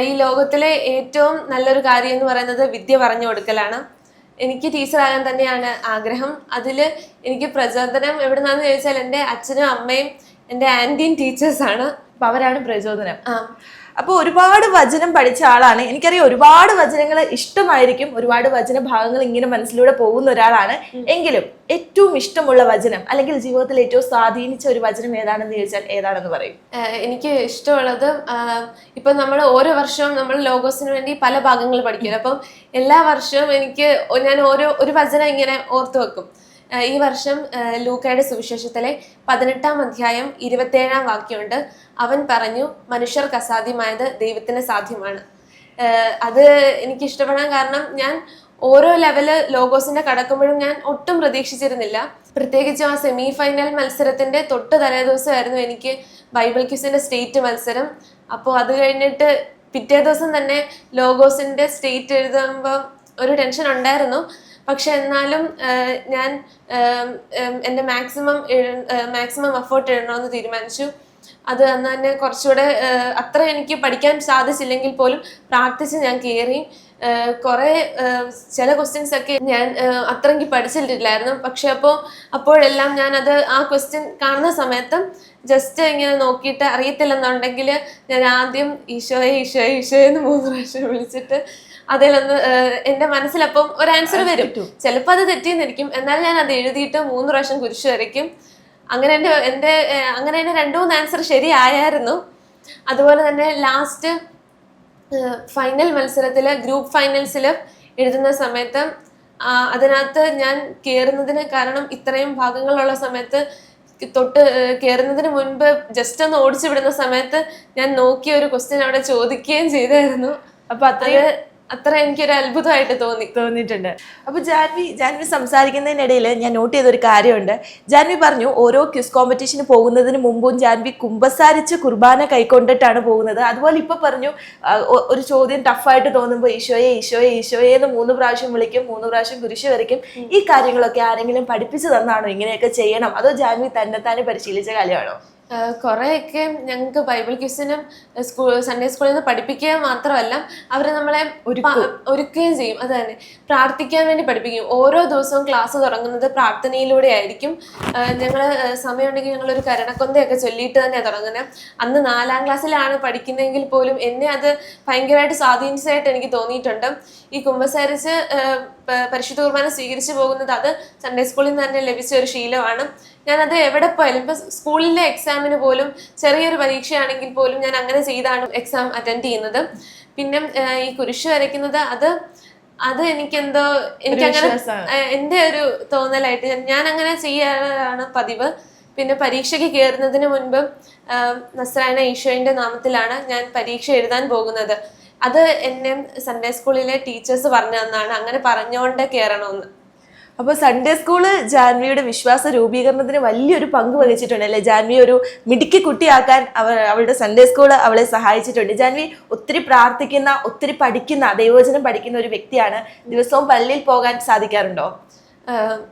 B: ഈ ലോകത്തിലെ ഏറ്റവും നല്ലൊരു കാര്യം എന്ന് പറയുന്നത് വിദ്യ പറഞ്ഞു കൊടുക്കലാണ്. എനിക്ക് ടീച്ചറാകാൻ തന്നെയാണ് ആഗ്രഹം. അതിൽ എനിക്ക് പ്രചോദനം എവിടുന്നാന്ന് ചോദിച്ചാൽ എൻ്റെ അച്ഛനും അമ്മയും എൻ്റെ ആൻറ്റിയും ടീച്ചേഴ്സാണ്.
A: അപ്പൊ അവരാണ് പ്രചോദനം. അപ്പോൾ ഒരുപാട് വചനം പഠിച്ച ആളാണ്. എനിക്കറിയാം ഒരുപാട് വചനങ്ങൾ ഇഷ്ടമായിരിക്കും, ഒരുപാട് വചന ഭാഗങ്ങൾ ഇങ്ങനെ മനസ്സിലൂടെ പോകുന്ന ഒരാളാണ്. എങ്കിലും ഏറ്റവും ഇഷ്ടമുള്ള വചനം അല്ലെങ്കിൽ ജീവിതത്തിൽ ഏറ്റവും സ്വാധീനിച്ച ഒരു വചനം ഏതാണെന്ന് ചോദിച്ചാൽ ഏതാണെന്ന് പറയും?
B: എനിക്ക് ഇഷ്ടമുള്ളത്, ഇപ്പൊ നമ്മൾ ഓരോ വർഷവും നമ്മൾ ലോഗോസിന് വേണ്ടി പല ഭാഗങ്ങൾ പഠിക്കും. അപ്പം എല്ലാ വർഷവും ഞാൻ ഒരു വചനം ഇങ്ങനെ ഓർത്തു വെക്കും. ഈ വർഷം ലൂക്കയുടെ സുവിശേഷത്തിലെ 18-ാം അധ്യായം 27-ാം വാക്യമുണ്ട്. അവൻ പറഞ്ഞു, മനുഷ്യർക്ക് അസാധ്യമായത് ദൈവത്തിന് സാധ്യമാണ്. അത് എനിക്ക് ഇഷ്ടപ്പെടാൻ കാരണം, ഞാൻ ഓരോ ലെവല് ലോഗോസിന്റെ കടക്കുമ്പോഴും ഞാൻ ഒട്ടും പ്രതീക്ഷിച്ചിരുന്നില്ല. പ്രത്യേകിച്ചും ആ സെമി ഫൈനൽ മത്സരത്തിന്റെ തൊട്ട് തലേ ദിവസമായിരുന്നു എനിക്ക് ബൈബിൾ ക്വിസിന്റെ സ്റ്റേറ്റ് മത്സരം. അപ്പോൾ അത് കഴിഞ്ഞിട്ട് പിറ്റേ ദിവസം തന്നെ ലോഗോസിന്റെ സ്റ്റേറ്റ് എഴുതുമ്പോൾ ഒരു ടെൻഷൻ ഉണ്ടായിരുന്നു. പക്ഷെ എന്നാലും ഞാൻ എൻ്റെ മാക്സിമം എഫേർട്ട് ഇടണമെന്ന് തീരുമാനിച്ചു. അത് അന്ന് തന്നെ കുറച്ചുകൂടെ അത്ര എനിക്ക് പഠിക്കാൻ സാധിച്ചില്ലെങ്കിൽ പോലും പ്രാർത്ഥിച്ച് ഞാൻ കയറി. കുറെ ചില ക്വസ്റ്റ്യൻസ് ഒക്കെ ഞാൻ അത്രയ്ക്ക് പഠിച്ചിട്ടില്ലായിരുന്നു. പക്ഷെ അപ്പോഴെല്ലാം ഞാനത് ആ ക്വസ്റ്റ്യൻ കാണുന്ന സമയത്തും ജസ്റ്റ് ഇങ്ങനെ നോക്കിയിട്ട് അറിയത്തില്ലെന്നുണ്ടെങ്കിൽ ഞാൻ ആദ്യം ഈശോയെ ഈശോയെ ഈശോയെ എന്ന് 3 പ്രാവശ്യം വിളിച്ചിട്ട് അതിലൊന്ന് എൻ്റെ മനസ്സിലപ്പം ഒരു ആൻസർ വരും. ചിലപ്പോൾ അത് തെറ്റിയെന്നിരിക്കും, എന്നാൽ ഞാൻ അത് എഴുതിയിട്ട് 3 പ്രാവശ്യം കുരിശ് വരയ്ക്കും. അങ്ങനെ എൻ്റെ 2-3 ആൻസർ ശരിയായിരുന്നു. അതുപോലെ തന്നെ ലാസ്റ്റ് ഫൈനൽ മത്സരത്തിൽ ഗ്രൂപ്പ് ഫൈനൽസിൽ എഴുതുന്ന സമയത്ത് അതിനകത്ത് ഞാൻ കയറുന്നതിന് കാരണം, ഇത്രയും ഭാഗങ്ങളുള്ള സമയത്ത് തൊട്ട് കയറുന്നതിന് മുൻപ് ജസ്റ്റ് ഒന്ന് ഓടിച്ചു വിടുന്ന സമയത്ത് ഞാൻ നോക്കിയ ഒരു ക്വസ്റ്റ്യൻ അവിടെ ചോദിക്കുകയും ചെയ്തായിരുന്നു. അപ്പൊ അത്ര എനിക്കൊരു അത്ഭുതമായിട്ട് തോന്നിയിട്ടുണ്ട്.
A: അപ്പോൾ ജാൻവി സംസാരിക്കുന്നതിനിടയിൽ ഞാൻ നോട്ട് ചെയ്തൊരു കാര്യമുണ്ട്. ജാൻവി പറഞ്ഞു ഓരോ ക്വിസ് കോമ്പറ്റീഷന് പോകുന്നതിന് മുമ്പും ജാൻവി കുമ്പസാരിച്ച് കുർബാന കൈക്കൊണ്ടിട്ടാണ് പോകുന്നത്. അതുപോലെ ഇപ്പൊ പറഞ്ഞു ഒരു ചോദ്യം ടഫായിട്ട് തോന്നുമ്പോൾ ഈശോയെ ഈശോയെ ഈശോയെ എന്ന് 3 പ്രാവശ്യം വിളിക്കും, 3 പ്രാവശ്യം കുരിശ് വരയ്ക്കും. ഈ കാര്യങ്ങളൊക്കെ ആരെങ്കിലും പഠിപ്പിച്ചു തന്നാണോ ഇങ്ങനെയൊക്കെ ചെയ്യണം, അതോ ജാൻവി തന്നെ പരിശീലിച്ച കാര്യമാണോ?
B: കുറെയൊക്കെ ഞങ്ങൾക്ക് ബൈബിൾ ക്വിസിനും സൺഡേ സ്കൂളിൽ നിന്ന് പഠിപ്പിക്കുക മാത്രമല്ല, അവർ നമ്മളെ ഒരുക്കുകയും ചെയ്യും. അത് തന്നെ പ്രാർത്ഥിക്കാൻ വേണ്ടി പഠിപ്പിക്കും. ഓരോ ദിവസവും ക്ലാസ് തുടങ്ങുന്നത് പ്രാർത്ഥനയിലൂടെ ആയിരിക്കും. ഞങ്ങൾ സമയമുണ്ടെങ്കിൽ ഞങ്ങളൊരു കരണക്കൊന്തയൊക്കെ ചൊല്ലിയിട്ട് തന്നെയാണ് തുടങ്ങുന്നത്. അന്ന് 4-ാം ക്ലാസ്സിലാണ് പഠിക്കുന്നതെങ്കിൽ പോലും എന്നെ അത് ഭയങ്കരമായിട്ട് സ്വാധീനിച്ചതായിട്ട് എനിക്ക് തോന്നിയിട്ടുണ്ട്. ഈ കുമ്പസാരിച്ച് പരിശുദ്ധ കുർബാന സ്വീകരിച്ചു പോകുന്നത് അത് സൺഡേ സ്കൂളിൽ നിന്ന് തന്നെ ലഭിച്ച ഒരു ശീലമാണ്. ഞാനത് എവിടെ പോയാലും, ഇപ്പൊ സ്കൂളിലെ എക്സാമിന് പോലും, ചെറിയൊരു പരീക്ഷയാണെങ്കിൽ പോലും ഞാൻ അങ്ങനെ ചെയ്താണ് എക്സാം അറ്റൻഡ് ചെയ്യുന്നത്. പിന്നെ ഈ കുരിശ് വരയ്ക്കുന്നത് അത് എനിക്കങ്ങനെ എൻ്റെ ഒരു തോന്നലായിട്ട് ഞാൻ അങ്ങനെ ചെയ്യാറാണ് പതിവ്. പിന്നെ പരീക്ഷയ്ക്ക് കയറുന്നതിന് മുൻപ് നസ്രായന ഈശോയുടെ നാമത്തിലാണ് ഞാൻ പരീക്ഷ എഴുതാൻ പോകുന്നത്. അത് എന്നെ സൺഡേ സ്കൂളിലെ ടീച്ചേഴ്സ് പറഞ്ഞു തന്നാണ് അങ്ങനെ പറഞ്ഞുകൊണ്ട് കയറണമെന്ന്.
A: അപ്പോൾ സൺഡേ സ്കൂള് ജാൻവിയുടെ വിശ്വാസ രൂപീകരണത്തിന് വലിയൊരു പങ്ക് വഹിച്ചിട്ടുണ്ട് അല്ലേ? ജാൻവി ഒരു മിടുക്കി കുട്ടിയാക്കാൻ അവളുടെ സൺഡേ സ്കൂള് അവളെ സഹായിച്ചിട്ടുണ്ട്. ജാൻവി ഒത്തിരി പ്രാർത്ഥിക്കുന്ന, ഒത്തിരി പഠിക്കുന്ന, ദൈവവചനം പഠിക്കുന്ന ഒരു വ്യക്തിയാണ്. ദിവസവും പള്ളിയിൽ പോകാൻ സാധിക്കാറുണ്ടോ?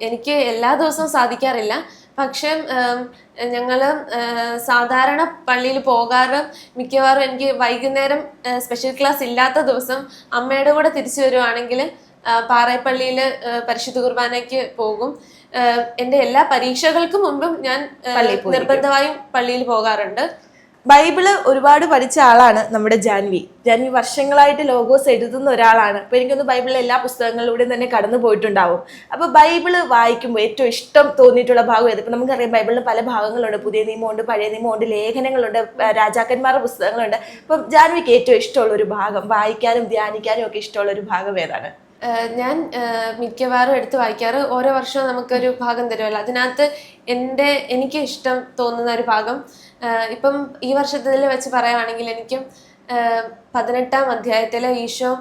B: എനിക്ക് എല്ലാ ദിവസവും സാധിക്കാറില്ല. പക്ഷെ ഞങ്ങള് സാധാരണ പള്ളിയിൽ പോകാറ് മിക്കവാറും എനിക്ക് വൈകുന്നേരം സ്പെഷ്യൽ ക്ലാസ് ഇല്ലാത്ത ദിവസം അമ്മയുടെ കൂടെ തിരിച്ചു വരുവാണെങ്കിൽ പാറേപ്പള്ളിയിൽ പരിശുദ്ധ കുർബാനയ്ക്ക് പോകും. എൻ്റെ എല്ലാ പരീക്ഷകൾക്കും മുമ്പും ഞാൻ നിർബന്ധമായും പള്ളിയിൽ പോകാറുണ്ട്.
A: ബൈബിള് ഒരുപാട് പഠിച്ച ആളാണ് നമ്മുടെ ജാൻവി. വർഷങ്ങളായിട്ട് ലോഗോസ് എഴുതുന്ന ഒരാളാണ്. അപ്പൊ എനിക്കൊന്ന് ബൈബിളിലെ എല്ലാ പുസ്തകങ്ങളിലൂടെയും തന്നെ കടന്നു പോയിട്ടുണ്ടാവും. അപ്പൊ ബൈബിള് വായിക്കുമ്പോൾ ഏറ്റവും ഇഷ്ടം തോന്നിയിട്ടുള്ള ഭാഗം ഏത്? ഇപ്പൊ നമുക്കറിയാം ബൈബിളിന് പല ഭാഗങ്ങളുണ്ട്. പുതിയ നിയമമുണ്ട്, പഴയ നിയമമുണ്ട്, ലേഖനങ്ങളുണ്ട്, രാജാക്കന്മാരുടെ പുസ്തകങ്ങളുണ്ട്. അപ്പം ജാൻവിക്ക് ഏറ്റവും ഇഷ്ടമുള്ള ഒരു ഭാഗം, വായിക്കാനും ധ്യാനിക്കാനും ഒക്കെ ഇഷ്ടമുള്ള ഒരു ഭാഗം ഏതാണ്?
B: ഞാൻ മിക്കവാറും എടുത്ത് വായിക്കാറ്. ഓരോ വർഷവും നമുക്കൊരു ഭാഗം തരുമല്ലോ, അതിനകത്ത് എനിക്ക് ഇഷ്ടം തോന്നുന്ന ഒരു ഭാഗം ഇപ്പം ഈ വർഷത്തിൽ വെച്ച് പറയുകയാണെങ്കിൽ എനിക്ക് 18-ാം അധ്യായത്തിൽ ഈശോ,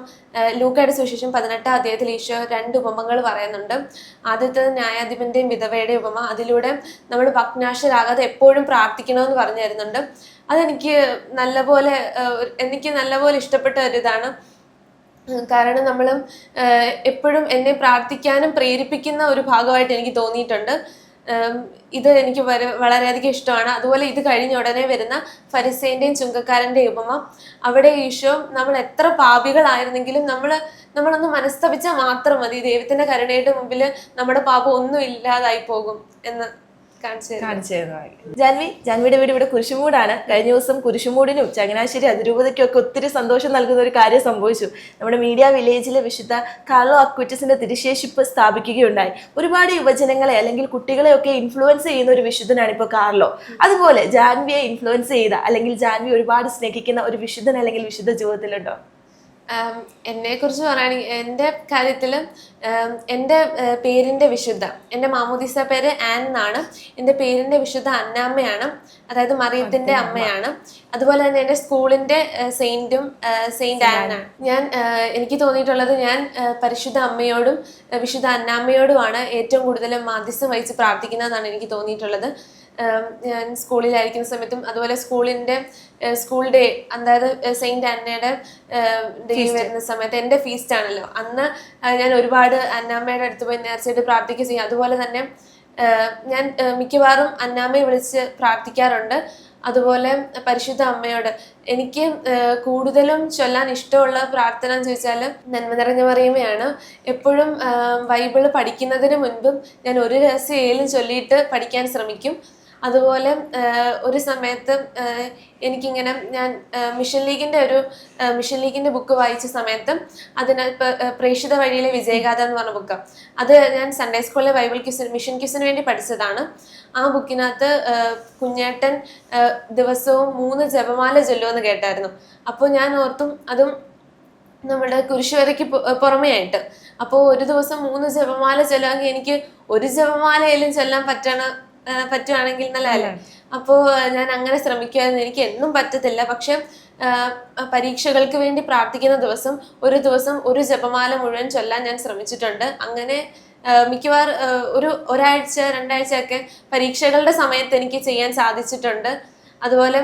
B: ലൂക്കയുടെ സുവിശേഷം 18-ാം അധ്യായത്തിൽ ഈശോ 2 ഉപമകൾ പറയുന്നുണ്ട്. ആദ്യത്തെ ന്യായാധിപന്റെയും വിധവയുടെ ഉപമ. അതിലൂടെ നമ്മൾ ഭഗ്നാശരാകാതെ എപ്പോഴും പ്രാർത്ഥിക്കണമെന്ന് പറഞ്ഞു തരുന്നുണ്ട്. അതെനിക്ക് നല്ലപോലെ ഇഷ്ടപ്പെട്ട ഒരിതാണ്. കാരണം നമ്മളും എപ്പോഴും എന്നെ പ്രാർത്ഥിക്കാനും പ്രേരിപ്പിക്കുന്ന ഒരു ഭാഗമായിട്ട് എനിക്ക് തോന്നിയിട്ടുണ്ട്. ഇത് എനിക്ക് വളരെയധികം ഇഷ്ടമാണ്. അതുപോലെ ഇത് കഴിഞ്ഞ ഉടനെ വരുന്ന ഫരിസേന്റെയും ചുങ്കക്കാരൻ്റെയും ഉപമ. അവിടെ ഈശോ നമ്മൾ എത്ര പാപികളായിരുന്നെങ്കിലും നമ്മളൊന്ന് മനസ്തപിച്ചാൽ മാത്രം മതി, ദൈവത്തിന്റെ കരുണയുടെ മുമ്പിൽ നമ്മുടെ പാപം ഒന്നും ഇല്ലാതായി പോകും എന്ന് കാണിച്ചു തരുന്നു. ജാൻവിയുടെ വീട് ഇവിടെ കുരിശുമൂടാണ്. കഴിഞ്ഞ ദിവസം കുരിശുമൂടിനും ചങ്ങനാശ്ശേരി അതിരൂപതയ്ക്കും ഒക്കെ ഒത്തിരി സന്തോഷം നൽകുന്ന ഒരു കാര്യം സംഭവിച്ചു. നമ്മുടെ മീഡിയ വില്ലേജിലെ വിശുദ്ധ കാർലോ അക്വിറ്റസിന്റെ തിരുശേഷിപ്പ് സ്ഥാപിക്കുകയുണ്ടായി. ഒരുപാട് യുവജനങ്ങളെ അല്ലെങ്കിൽ കുട്ടികളെ ഒക്കെ ഇൻഫ്ലുവൻസ് ചെയ്യുന്ന ഒരു വിശുദ്ധനാണ് ഇപ്പോൾ കാർലോ. അതുപോലെ ജാൻവിയെ ഇൻഫ്ലുവൻസ് ചെയ്ത അല്ലെങ്കിൽ ജാൻവി ഒരുപാട് സ്നേഹിക്കുന്ന ഒരു വിശുദ്ധൻ അല്ലെങ്കിൽ വിശുദ്ധ ജീവിതത്തിലുണ്ടോ? എന്നെക്കുറിച്ച് പറയുകയാണെങ്കിൽ എൻ്റെ കാര്യത്തിൽ എൻ്റെ പേരിൻ്റെ വിശുദ്ധ, എൻ്റെ മാമോദീസ പേര് ആൻ എന്നാണ്. എൻ്റെ പേരിൻ്റെ വിശുദ്ധ അന്നാമ്മയാണ്, അതായത് മറിയത്തിൻ്റെ അമ്മയാണ്. അതുപോലെ തന്നെ എൻ്റെ സ്കൂളിൻ്റെ സെയിൻറ്റും സെയിൻറ്റ് ആനാണ്. എനിക്ക് തോന്നിയിട്ടുള്ളത് ഞാൻ പരിശുദ്ധ അമ്മയോടും വിശുദ്ധ അന്നാമ്മയോടുമാണ് ഏറ്റവും കൂടുതൽ മാധ്യസ്ഥം വഹിച്ച് പ്രാർത്ഥിക്കുന്നതെന്നാണ് എനിക്ക് തോന്നിയിട്ടുള്ളത്. ഞാൻ സ്കൂളിലായിരിക്കുന്ന സമയത്തും അതുപോലെ സ്കൂൾ ഡേ, അതായത് സെയിൻറ്റ് ആന്നയുടെ ഡേ വരുന്ന സമയത്ത് എൻ്റെ ഫീസ്റ്റ് ആണല്ലോ, അന്ന് ഞാൻ ഒരുപാട് അന്നാമ്മയുടെ അടുത്ത് പോയി നേർച്ചയായിട്ട് പ്രാർത്ഥിക്കുക ചെയ്യും. അതുപോലെ തന്നെ ഞാൻ മിക്കവാറും അന്നാമ്മയെ വിളിച്ച് പ്രാർത്ഥിക്കാറുണ്ട്. അതുപോലെ പരിശുദ്ധ അമ്മയോട് എനിക്ക് കൂടുതലും ചൊല്ലാൻ ഇഷ്ടമുള്ള പ്രാർത്ഥന എന്ന് ചോദിച്ചാൽ നന്മ നിറഞ്ഞ മറിയമയാണ്. എപ്പോഴും ബൈബിള് പഠിക്കുന്നതിന് മുൻപും ഞാൻ ഒരു രഹസ്യം ചൊല്ലിയിട്ട് പഠിക്കാൻ ശ്രമിക്കും. അതുപോലെ ഒരു സമയത്ത് എനിക്കിങ്ങനെ ഞാൻ മിഷൻ ലീഗിൻ്റെ ബുക്ക് വായിച്ച സമയത്ത് പ്രേക്ഷിത വഴിയിലെ വിജയഗാഥ എന്ന് പറഞ്ഞ ബുക്ക്, അത് ഞാൻ സൺഡേ സ്കൂളിലെ മിഷൻ ക്വിസിന് വേണ്ടി പഠിച്ചതാണ്. ആ ബുക്കിനകത്ത് കുഞ്ഞേട്ടൻ ദിവസവും 3 ജപമാല ചൊല്ലുമെന്ന് കേട്ടായിരുന്നു. അപ്പോൾ ഞാൻ ഓർത്തും അതും നമ്മുടെ കുരിശുവരയ്ക്ക് പുറമേ ആയിട്ട്. അപ്പോൾ ഒരു ദിവസം 3 ജപമാല ചൊല്ലാമെങ്കിൽ എനിക്ക് ഒരു ജപമാലയിലും ചൊല്ലാൻ പറ്റുവാണെങ്കിൽ നല്ലതല്ലേ. അപ്പോൾ ഞാൻ അങ്ങനെ ശ്രമിക്കുമായിരുന്നു. എനിക്ക് എന്നും പറ്റത്തില്ല, പക്ഷെ പരീക്ഷകൾക്ക് വേണ്ടി പ്രാർത്ഥിക്കുന്ന ഒരു ദിവസം ഒരു ജപമാല മുഴുവൻ ചൊല്ലാൻ ഞാൻ ശ്രമിച്ചിട്ടുണ്ട്. അങ്ങനെ മിക്കവാറും ഒരാഴ്ച 2 ആഴ്ചയൊക്കെ പരീക്ഷകളുടെ സമയത്ത് എനിക്ക് ചെയ്യാൻ സാധിച്ചിട്ടുണ്ട്. അതുപോലെ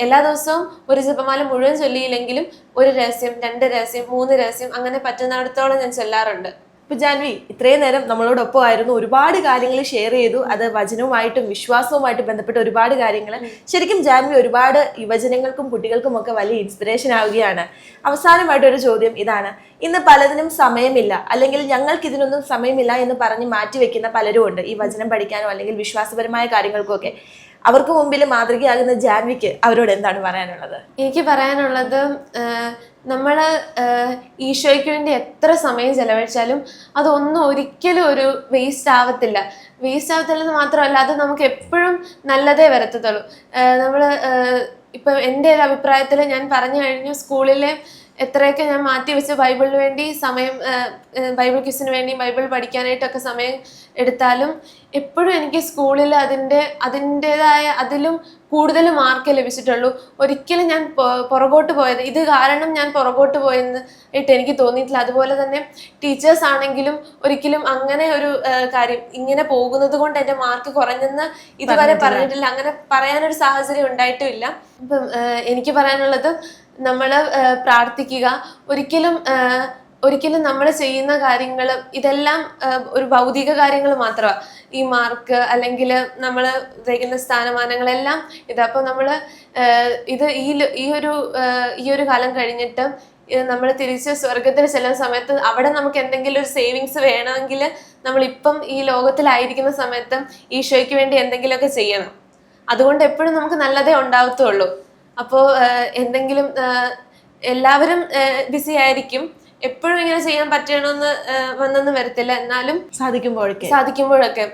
B: എല്ലാ ദിവസവും ഒരു ജപമാല മുഴുവൻ ചൊല്ലിയില്ലെങ്കിലും ഒരു രഹസ്യം, 2 രഹസ്യം, 3 രഹസ്യം അങ്ങനെ പറ്റുന്നിടത്തോളം ഞാൻ ചൊല്ലാറുണ്ട്.
A: ഇപ്പൊ ജാൻവി ഇത്രയും നേരം നമ്മളോടൊപ്പം ആയിരുന്നു, ഒരുപാട് കാര്യങ്ങൾ ഷെയർ ചെയ്തു. അത് വചനവുമായിട്ടും വിശ്വാസവുമായിട്ട് ബന്ധപ്പെട്ട ഒരുപാട് കാര്യങ്ങൾ. ശരിക്കും ജാൻവി ഒരുപാട് യുവജനങ്ങൾക്കും കുട്ടികൾക്കും ഒക്കെ വലിയ ഇൻസ്പിറേഷൻ ആവുകയാണ്. അവസാനമായിട്ടൊരു ചോദ്യം ഇതാണ്. ഇന്ന് പലതിനും സമയമില്ല, അല്ലെങ്കിൽ ഞങ്ങൾക്ക് ഇതിനൊന്നും സമയമില്ല എന്ന് പറഞ്ഞ് മാറ്റിവെക്കുന്ന പലരും ഉണ്ട്, ഈ വചനം പഠിക്കാനോ അല്ലെങ്കിൽ വിശ്വാസപരമായ കാര്യങ്ങൾക്കൊക്കെ. അവർക്ക് മുമ്പിൽ മാതൃകയാകുന്ന ജാൻവിക്ക് അവരോട് എന്താണ് പറയാനുള്ളത്?
B: എനിക്ക് പറയാനുള്ളത്, നമ്മൾ ഈശോയ്ക്ക് വേണ്ടി എത്ര സമയം ചെലവഴിച്ചാലും അതൊന്നും ഒരിക്കലും ഒരു വേസ്റ്റ് ആവത്തില്ലെന്ന് മാത്രമല്ല, അത് നമുക്ക് എപ്പോഴും നല്ലതേ വരത്തുള്ളൂ. നമ്മൾ ഇപ്പം എൻ്റെ ഒരു അഭിപ്രായത്തിൽ ഞാൻ പറഞ്ഞു കഴിഞ്ഞു, സ്കൂളിലെ എത്രയൊക്കെ ഞാൻ മാറ്റിവെച്ച് ബൈബിളിന് വേണ്ടി ബൈബിൾ ക്വിസിന് വേണ്ടി ബൈബിൾ പഠിക്കാനായിട്ടൊക്കെ സമയം എടുത്താലും എപ്പോഴും എനിക്ക് സ്കൂളിൽ അതിൻ്റെതായ അതിലും കൂടുതൽ മാർക്ക് ലഭിച്ചിട്ടുള്ളൂ. ഒരിക്കലും ഞാൻ പുറകോട്ട് പോയത് ഇത് കാരണം ഞാൻ പുറകോട്ട് പോയെന്ന് എനിക്ക് തോന്നിയിട്ടില്ല. അതുപോലെ തന്നെ ടീച്ചേഴ്സ് ആണെങ്കിലും ഒരിക്കലും അങ്ങനെ ഒരു കാര്യം ഇങ്ങനെ പോകുന്നത് കൊണ്ട് എൻ്റെ മാർക്ക് കുറഞ്ഞെന്ന് ഇതുവരെ പറഞ്ഞിട്ടില്ല. അങ്ങനെ പറയാനൊരു സാഹചര്യം ഉണ്ടായിട്ടുമില്ല. ഇപ്പം എനിക്ക് പറയാനുള്ളത്, നമ്മൾ പ്രാർത്ഥിക്കുക. ഒരിക്കലും നമ്മൾ ചെയ്യുന്ന കാര്യങ്ങൾ ഇതെല്ലാം ഒരു ഭൗതിക കാര്യങ്ങൾ മാത്രമാണ്. ഈ മാർക്ക് അല്ലെങ്കിൽ നമ്മൾ ഉദ്ദേശിക്കുന്ന സ്ഥാനമാനങ്ങളെല്ലാം അപ്പോൾ നമ്മൾ ഈ ഒരു കാലം കഴിഞ്ഞിട്ട് നമ്മൾ തിരിച്ച് സ്വർഗത്തിൽ ചെല്ലുന്ന സമയത്ത് അവിടെ നമുക്ക് എന്തെങ്കിലും ഒരു സേവിങ്സ് വേണമെങ്കിൽ നമ്മളിപ്പം ഈ ലോകത്തിലായിരിക്കുന്ന സമയത്ത് ഈശോയ്ക്ക് വേണ്ടി എന്തെങ്കിലുമൊക്കെ ചെയ്യണം. അതുകൊണ്ട് എപ്പോഴും നമുക്ക് നല്ലതേ ഉണ്ടാവത്തുള്ളൂ. അപ്പോൾ എന്തെങ്കിലും എല്ലാവരും ബിസി ആയിരിക്കും, എപ്പോഴും ഇങ്ങനെ ചെയ്യാൻ വന്നെന്ന് വരത്തില്ല. എന്നാലും സാധിക്കുമ്പോഴൊക്കെ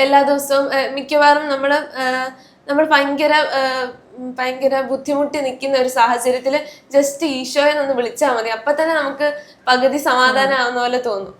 B: എല്ലാ ദിവസവും മിക്കവാറും നമ്മൾ ഭയങ്കര ബുദ്ധിമുട്ടി നിൽക്കുന്ന ഒരു സാഹചര്യത്തിൽ ജസ്റ്റ് ഈശോയെ ഒന്ന് വിളിച്ചാൽ മതി, അപ്പൊ തന്നെ നമുക്ക് പകുതി സമാധാനം ആവുന്ന പോലെ തോന്നും.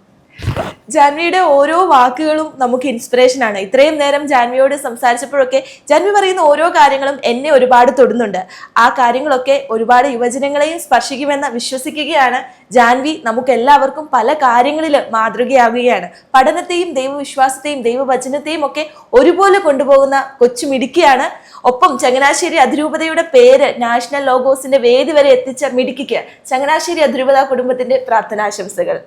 A: ജാൻവിയുടെ ഓരോ വാക്കുകളും നമുക്ക് ഇൻസ്പിറേഷൻ ആണ്. ഇത്രയും നേരം ജാൻവിയോട് സംസാരിച്ചപ്പോഴൊക്കെ ജാൻവി പറയുന്ന ഓരോ കാര്യങ്ങളും എന്നെ ഒരുപാട് തൊടുന്നുണ്ട്. ആ കാര്യങ്ങളൊക്കെ ഒരുപാട് യുവജനങ്ങളെയും സ്പർശിക്കുമെന്ന് വിശ്വസിക്കുകയാണ്. ജാൻവി നമുക്ക് എല്ലാവർക്കും പല കാര്യങ്ങളിൽ മാതൃകയാവുകയാണ്. പഠനത്തെയും ദൈവവിശ്വാസത്തെയും ദൈവവചനത്തെയും ഒക്കെ ഒരുപോലെ കൊണ്ടുപോകുന്ന കൊച്ചുമിടുക്കിയാണ്. ഒപ്പം ചങ്ങനാശ്ശേരി അതിരൂപതയുടെ പേര് നാഷണൽ ലോഗോസിന്റെ വേദി വരെ എത്തിച്ച മിടുക്കിക്ക് ചങ്ങനാശ്ശേരി അതിരൂപത കുടുംബത്തിന്റെ പ്രാർത്ഥനാശംസകൾ.